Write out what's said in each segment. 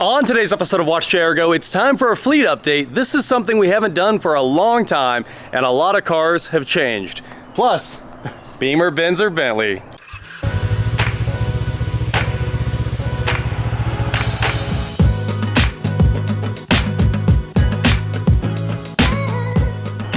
On today's episode of WatchJRGo, it's time for a fleet update. This is something we haven't done for a long time, and a lot of cars have changed. Plus, Beamer, Benz, or Bentley.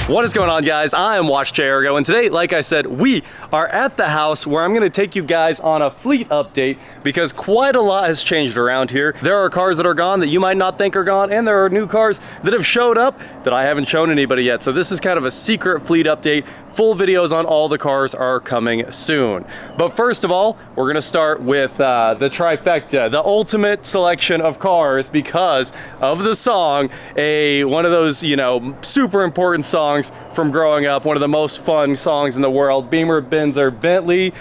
What is going on, guys? I am WatchJRGo, and today, like I said, we are at the house where I'm going to take you guys on a fleet update because quite a lot has changed around here. There are cars that are gone that you might not think are gone, and there are new cars that have showed up that I haven't shown anybody yet. So this is kind of a secret fleet update. Full videos on all the cars are coming soon. But first of all, we're going to start with the trifecta, the ultimate selection of cars because of the song, one of those, you know, super important songs from growing up, one of the most fun songs in the world, Beamer, Benz, or Bentley.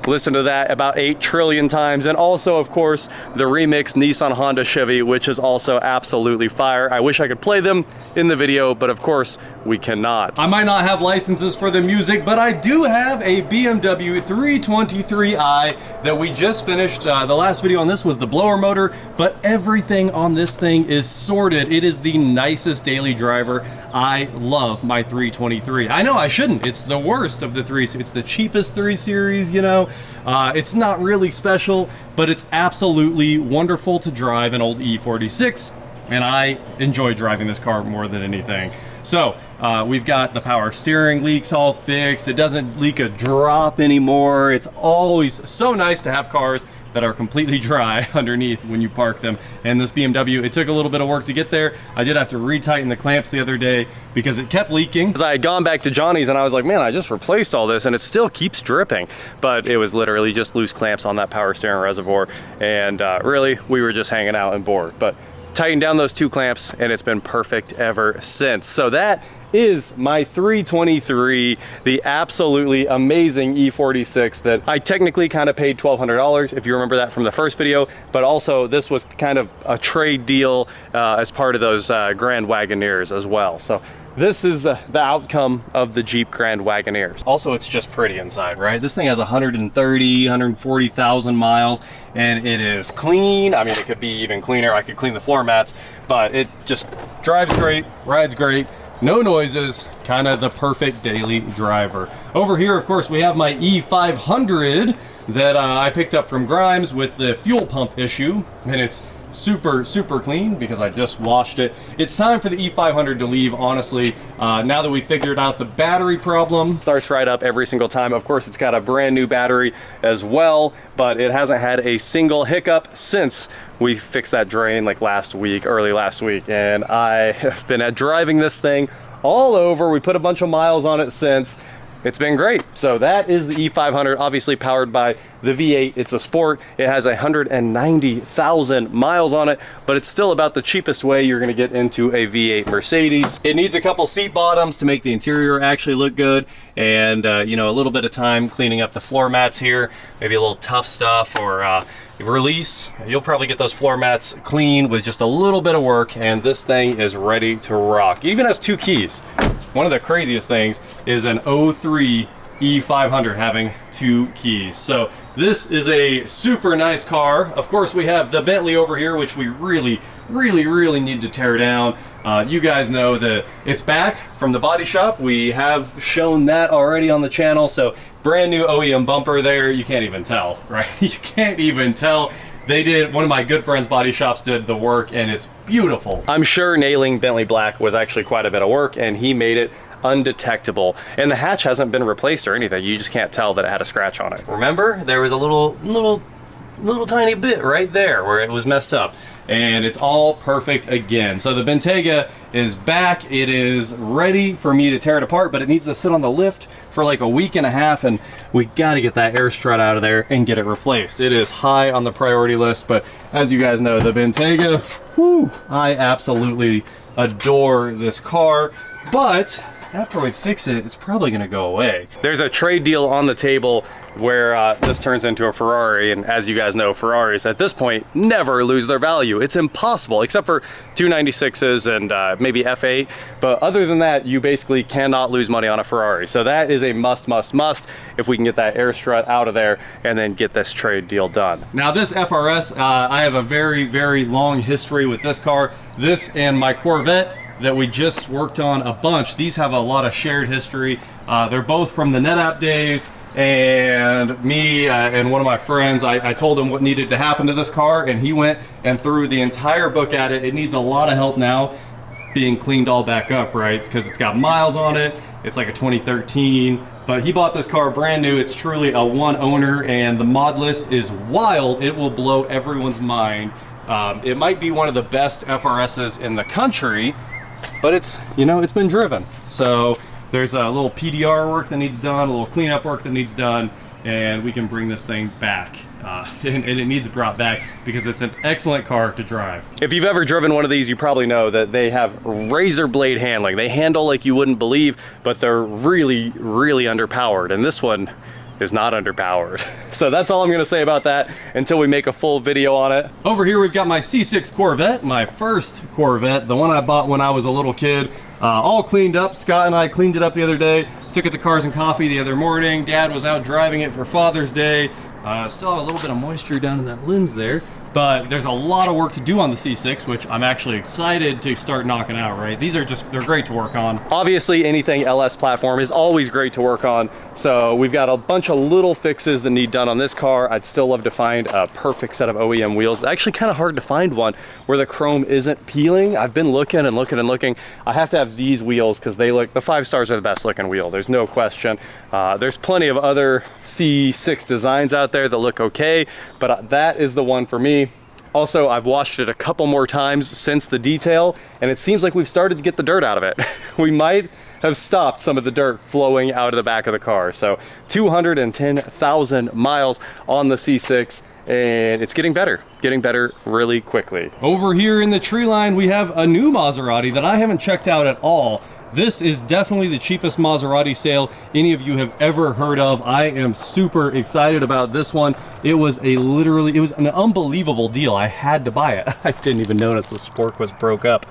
Listen to that about 8 trillion times. And also, of course, the remix Nissan, Honda, Chevy, which is also absolutely fire. I wish I could play them in the video, but of course we cannot. I might not have licenses for the music, but I do have a BMW 323i that we just finished. The last video on this was the blower motor, but everything on this thing is sorted. It is the nicest daily driver. I love my 323. I know I shouldn't. It's the worst of the three. It's the cheapest 3 Series, you know. It's not really special, but it's absolutely wonderful to drive an old E46. And I enjoy driving this car more than anything. So we've got the power steering leaks all fixed. It doesn't leak a drop anymore. It's always so nice to have cars that are completely dry underneath when you park them. And this BMW, it took a little bit of work to get there. I did have to retighten the clamps the other day because it kept leaking. Because I had gone back to Johnny's and I was like, man, I just replaced all this and it still keeps dripping. But it was literally just loose clamps on that power steering reservoir. And really, we were just hanging out and bored. But tightened down those 2 clamps and it's been perfect ever since. So that is my 323, the absolutely amazing E46 that I technically kind of paid $1,200 if you remember that from the first video, but also this was kind of a trade deal as part of those Grand Wagoneers as well. So this is the outcome of the Jeep Grand Wagoneers. Also, it's just pretty inside, right? This thing has 140,000 miles and it is clean. I mean, it could be even cleaner. I could clean the floor mats, but it just drives great, rides great. No noises, kind of the perfect daily driver. Over here, of course, we have my E500 that I picked up from Grimes with the fuel pump issue, and it's super, super clean because I just washed it. It's time for the E500 to leave, honestly. Now that we figured out the battery problem, starts right up every single time. Of course, it's got a brand new battery as well, but it hasn't had a single hiccup since we fixed that drain like early last week. And I have been driving this thing all over. We put a bunch of miles on it since. It's been great. So that is the E500, obviously powered by the V8. It's a sport. It has 190,000 miles on it, but it's still about the cheapest way you're gonna get into a V8 Mercedes. It needs a couple seat bottoms to make the interior actually look good, and you know, a little bit of time cleaning up the floor mats here, maybe a little tough stuff or release. You'll probably get those floor mats clean with just a little bit of work, and this thing is ready to rock. It even has 2 keys. One of the craziest things is an 03 E500 having 2 keys. So this is a super nice car. Of course, we have the Bentley over here, which we really need to tear down. You guys know that it's back from the body shop. We have shown that already on the channel. So brand new OEM bumper there. You can't even tell, right? You can't even tell. They did, one of my good friends' body shops did the work, and it's beautiful. I'm sure nailing Bentley Black was actually quite a bit of work, and he made it undetectable. And the hatch hasn't been replaced or anything. You just can't tell that it had a scratch on it. Remember, there was a little tiny bit right there where it was messed up. And it's all perfect again. So the Bentayga is back. It is ready for me to tear it apart, but it needs to sit on the lift for like a week and a half, and we got to get that air strut out of there and get it replaced. It is high on the priority list, but as you guys know, the Bentayga, whew, I absolutely adore this car. but after we fix it, it's probably gonna go away. There's a trade deal on the table where this turns into a Ferrari, and as you guys know, Ferraris at this point never lose their value. It's impossible, except for 296s and maybe F8, but other than that, you basically cannot lose money on a Ferrari. So that is a must if we can get that air strut out of there and then get this trade deal done. Now this FR-S, I have a very long history with this car. This and my Corvette that we just worked on a bunch. These have a lot of shared history. They're both from the NetApp days, and me and one of my friends, I told him what needed to happen to this car, and he went and threw the entire book at it. It needs a lot of help now being cleaned all back up, right? Because it's got miles on it. It's like a 2013, but he bought this car brand new. It's truly a one owner, and the mod list is wild. It will blow everyone's mind. It might be one of the best FRSs in the country, but it's, you know, it's been driven. So there's a little PDR work that needs done, a little cleanup work that needs done, and we can bring this thing back. And it needs brought back because it's an excellent car to drive. If you've ever driven one of these, you probably know that they have razor blade handling. They handle like you wouldn't believe, but they're really underpowered. And this one is not underpowered. So that's all I'm gonna say about that until we make a full video on it. Over here we've got my C6 Corvette, my first Corvette, the one I bought when I was a little kid, all cleaned up. Scott and I cleaned it up the other day, took it to Cars and Coffee the other morning. Dad was out driving it for Father's Day. Still have a little bit of moisture down in that lens there, but there's a lot of work to do on the C6, which I'm actually excited to start knocking out, right? These are just, they're great to work on. Obviously, anything LS platform is always great to work on. So we've got a bunch of little fixes that need done on this car. I'd still love to find a perfect set of OEM wheels. Actually kind of hard to find one where the chrome isn't peeling. I've been looking and looking. I have to have these wheels because they look, the 5 stars are the best looking wheel. There's no question. There's plenty of other C6 designs out there that look okay, but that is the one for me. Also, I've washed it a couple more times since the detail, and it seems like we've started to get the dirt out of it. We might have stopped some of the dirt flowing out of the back of the car. So 210,000 miles on the C6, and it's getting better really quickly. Over here in the tree line, we have a new Maserati that I haven't checked out at all. This is definitely the cheapest Maserati sale any of you have ever heard of. I am super excited about this one. It was it was an unbelievable deal. I had to buy it. I didn't even notice the spork was broke up.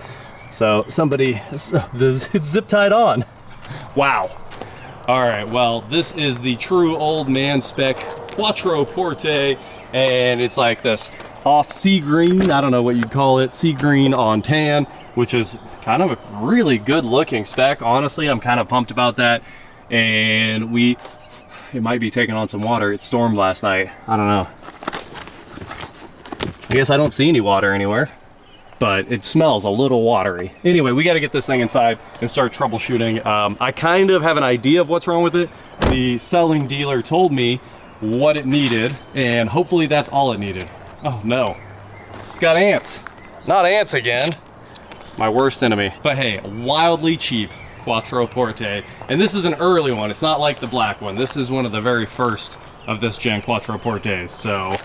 So it's zip tied on. Wow. All right, well, this is the true old man spec Quattroporte, and it's like this off sea green. I don't know what you'd call it, sea green on tan, which is kind of a really good looking spec. Honestly, I'm kind of pumped about that. And it might be taking on some water. It stormed last night. I don't know. I guess I don't see any water anywhere, but it smells a little watery. Anyway, we got to get this thing inside and start troubleshooting. I kind of have an idea of what's wrong with it. The selling dealer told me what it needed, and hopefully that's all it needed. Oh no, it's got ants. Not ants again. My worst enemy. But hey, wildly cheap Quattroporte. And this is an early one. It's not like the black one. This is one of the very first of this gen Quattroportes. So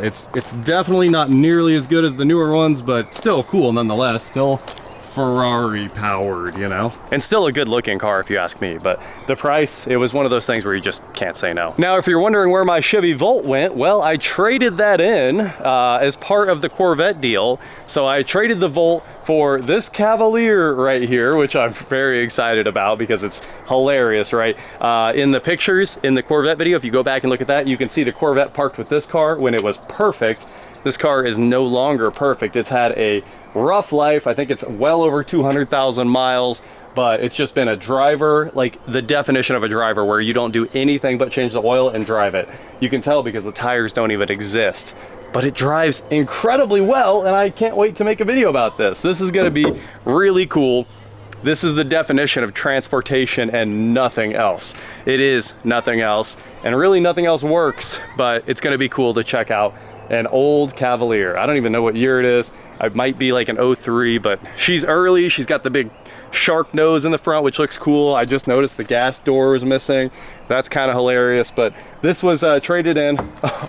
it's definitely not nearly as good as the newer ones, but still cool nonetheless. Still Ferrari powered, you know? And still a good looking car if you ask me, but the price, it was one of those things where you just can't say no. Now, if you're wondering where my Chevy Volt went, well, I traded that in as part of the Corvette deal. So I traded the Volt for this Cavalier right here, which I'm very excited about because it's hilarious, right? In the pictures, in the Corvette video, if you go back and look at that, you can see the Corvette parked with this car when it was perfect. This car is no longer perfect. It's had a rough life. I think it's well over 200,000 miles, but it's just been a driver, like the definition of a driver, where you don't do anything but change the oil and drive it. You can tell because the tires don't even exist, but it drives incredibly well, and I can't wait to make a video about this. This is gonna be really cool. This is the definition of transportation and nothing else. It is nothing else, and really nothing else works, but it's gonna be cool to check out an old Cavalier. I don't even know what year it is. It might be like an 03, but she's early. She's got the big shark nose in the front, which looks cool. I just noticed the gas door was missing. That's kind of hilarious, but this was traded in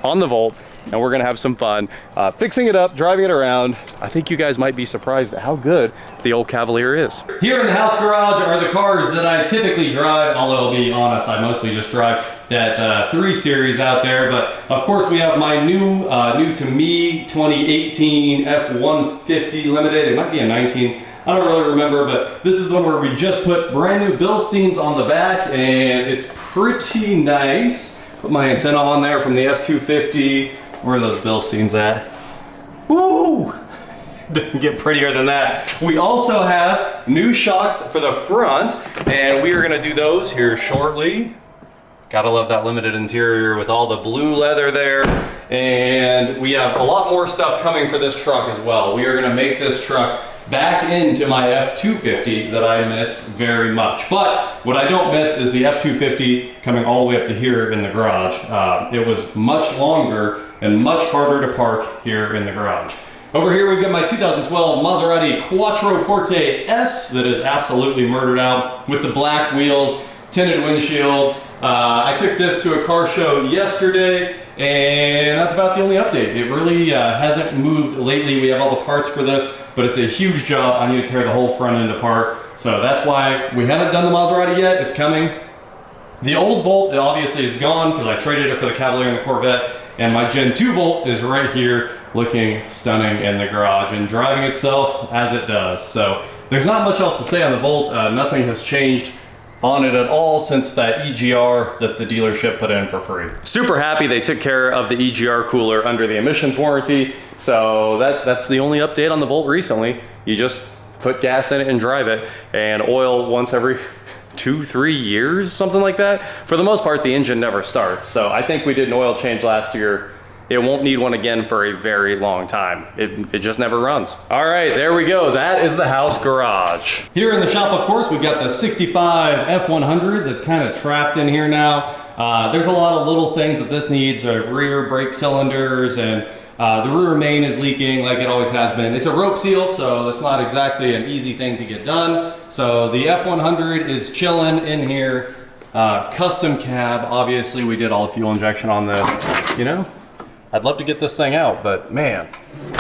on the Volt, and we're gonna have some fun fixing it up, driving it around. I think you guys might be surprised at how good the old Cavalier is. Here in the house garage are the cars that I typically drive, although I'll be honest, I mostly just drive that 3 Series out there. But of course we have my new to me 2018 F-150 Limited. It might be a 19. I don't really remember, but this is the one where we just put brand new Bilsteins on the back, and it's pretty nice. Put my antenna on there from the F-250. Where are those Bilsteins at? Woo! Didn't get prettier than that. We also have new shocks for the front, and we are gonna do those here shortly. Gotta love that limited interior with all the blue leather there. And we have a lot more stuff coming for this truck as well. We are gonna make this truck back into my F-250 that I miss very much. But what I don't miss is the F-250 coming all the way up to here in the garage. It was much longer and much harder to park here in the garage. Over here we've got my 2012 Maserati Quattroporte S that is absolutely murdered out with the black wheels, tinted windshield. I took this to a car show yesterday, and that's about the only update. It really hasn't moved lately. We have all the parts for this, but it's a huge job. I need to tear the whole front end apart. So that's why we haven't done the Maserati yet. It's coming. The old Volt, it obviously is gone because I traded it for the Cavalier and the Corvette. And my Gen 2 Volt is right here looking stunning in the garage and driving itself as it does. So there's not much else to say on the Volt. Nothing has changed on it at all since that EGR that the dealership put in for free. Super happy they took care of the EGR cooler under the emissions warranty. So that's the only update on the Volt recently. You just put gas in it and drive it, and oil once every 2-3 years, something like that. For the most part, the engine never starts. So I think we did an oil change last year. It won't need one again for a very long time. It just never runs. All right, there we go. That is the house garage. Here in the shop, of course, we've got the 65 F100 that's kind of trapped in here now. There's a lot of little things that this needs, rear brake cylinders, and the rear main is leaking like it always has been. It's a rope seal, so it's not exactly an easy thing to get done. So the F100 is chilling in here. Custom cab, obviously we did all the fuel injection on this, you know? I'd love to get this thing out, but man,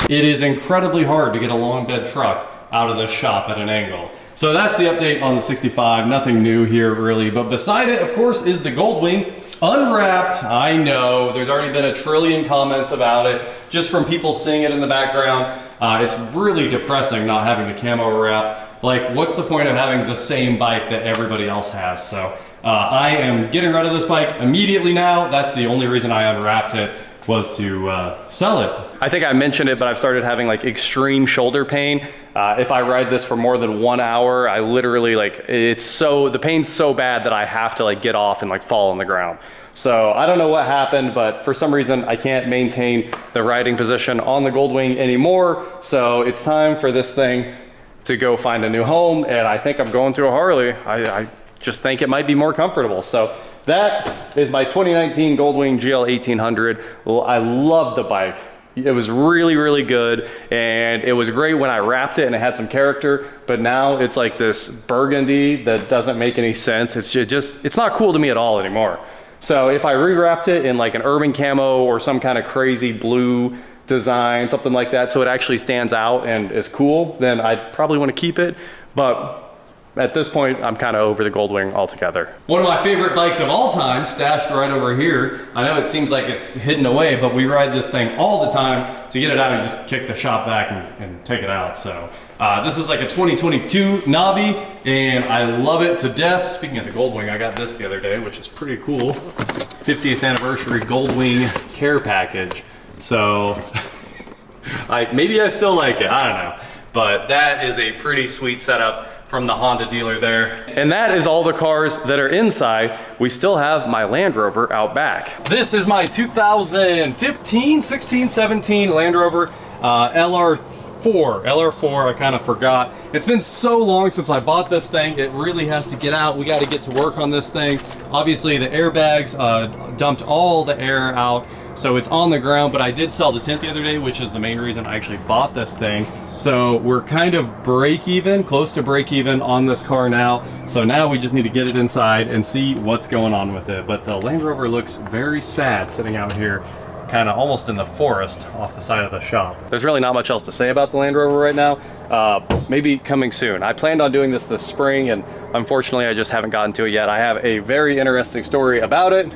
it is incredibly hard to get a long bed truck out of the shop at an angle. So that's the update on the 65, nothing new here really, but beside it, of course, is the Goldwing. Unwrapped, I know, there's already been a trillion comments about it, just from people seeing it in the background. It's really depressing not having the camo wrap. Like, what's the point of having the same bike that everybody else has? So I am getting rid of this bike immediately now. That's the only reason I unwrapped it, was to sell it. I think I mentioned it, but I've started having like extreme shoulder pain. If I ride this for more than 1 hour, I literally like, the pain's so bad that I have to like get off and like fall on the ground. So I don't know what happened, but for some reason I can't maintain the riding position on the Goldwing anymore. So it's time for this thing to go find a new home, and I think I'm going to a Harley. I just think it might be more comfortable. So that is my 2019 Goldwing GL 1800. Well, I love the bike. It was really, really good, and it was great when I wrapped it and it had some character, but now it's like this burgundy that doesn't make any sense. It's not cool to me at all anymore. So if I rewrapped it in like an urban camo or some kind of crazy blue design, something like that, so it actually stands out and is cool, then I'd probably want to keep it. But at this point, I'm kind of over the Goldwing altogether. One of my favorite bikes of all time, stashed right over here. I know it seems like it's hidden away, but we ride this thing all the time. To get it out, you just kick the shop back and take it out. So this is like a 2022 Navi, and I love it to death. Speaking of the Goldwing, I got this the other day, which is pretty cool. 50th anniversary Goldwing care package. So maybe I still like it, I don't know. But that is a pretty sweet setup from the Honda dealer there. And that is all the cars that are inside. We still have my Land Rover out back. This is my 2015, 16, 17 Land Rover LR4, I kind of forgot. It's been so long since I bought this thing. It really has to get out. We got to get to work on this thing. Obviously the airbags dumped all the air out, so it's on the ground, but I did sell the tint the other day, which is the main reason I actually bought this thing. So we're kind of break even, close to break even on this car now. So now we just need to get it inside and see what's going on with it. But the Land Rover looks very sad sitting out here. kind of almost in the forest off the side of the shop. There's really not much else to say about the Land Rover right now. Maybe coming soon. I planned on doing this spring, and unfortunately I just haven't gotten to it yet. I have a very interesting story about it,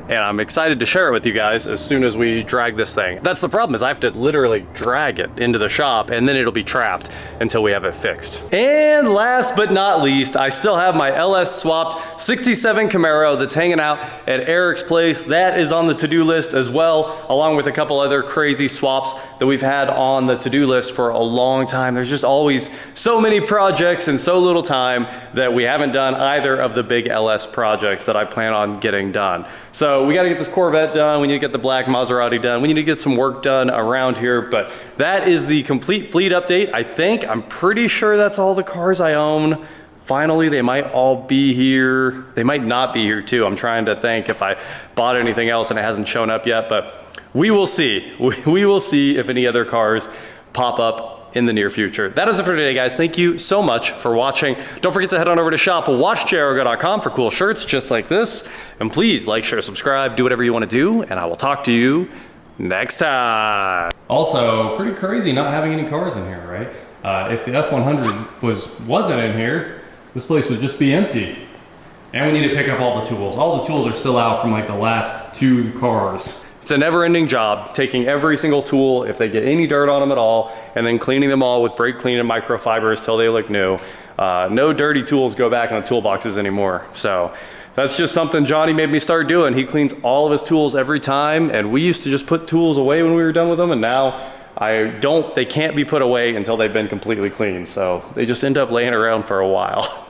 and I'm excited to share it with you guys as soon as we drag this thing. That's the problem, is I have to literally drag it into the shop, and then it'll be trapped until we have it fixed. And last but not least, I still have my LS swapped 67 Camaro that's hanging out at Eric's place. That is on the to-do list as well, along with a couple other crazy swaps that we've had on the to-do list for a long time. There's just always so many projects and so little time that we haven't done either of the big LS projects that I plan on getting done. So we got to get this Corvette done. We need to get the black Maserati done. We need to get some work done around here, but that is the complete fleet update. I'm pretty sure that's all the cars I own. Finally, they might all be here. They might not be here too. I'm trying to think if I bought anything else and it hasn't shown up yet, but we will see. We will see if any other cars pop up in the near future. That is it for today, guys. Thank you so much for watching. Don't forget to head on over to shop WatchJRGo.com for cool shirts just like this. And please like, share, subscribe, do whatever you want to do, and I will talk to you next time. Also, pretty crazy not having any cars in here, right? If the F100 wasn't in here, this place would just be empty. And we need to pick up all the tools. All the tools are still out from like the last 2 cars. It's a never-ending job, taking every single tool, if they get any dirt on them at all, and then cleaning them all with brake clean and microfibers till they look new. No dirty tools go back in the toolboxes anymore. So that's just something Johnny made me start doing. He cleans all of his tools every time, and we used to just put tools away when we were done with them, and now they can't be put away until they've been completely cleaned. So they just end up laying around for a while.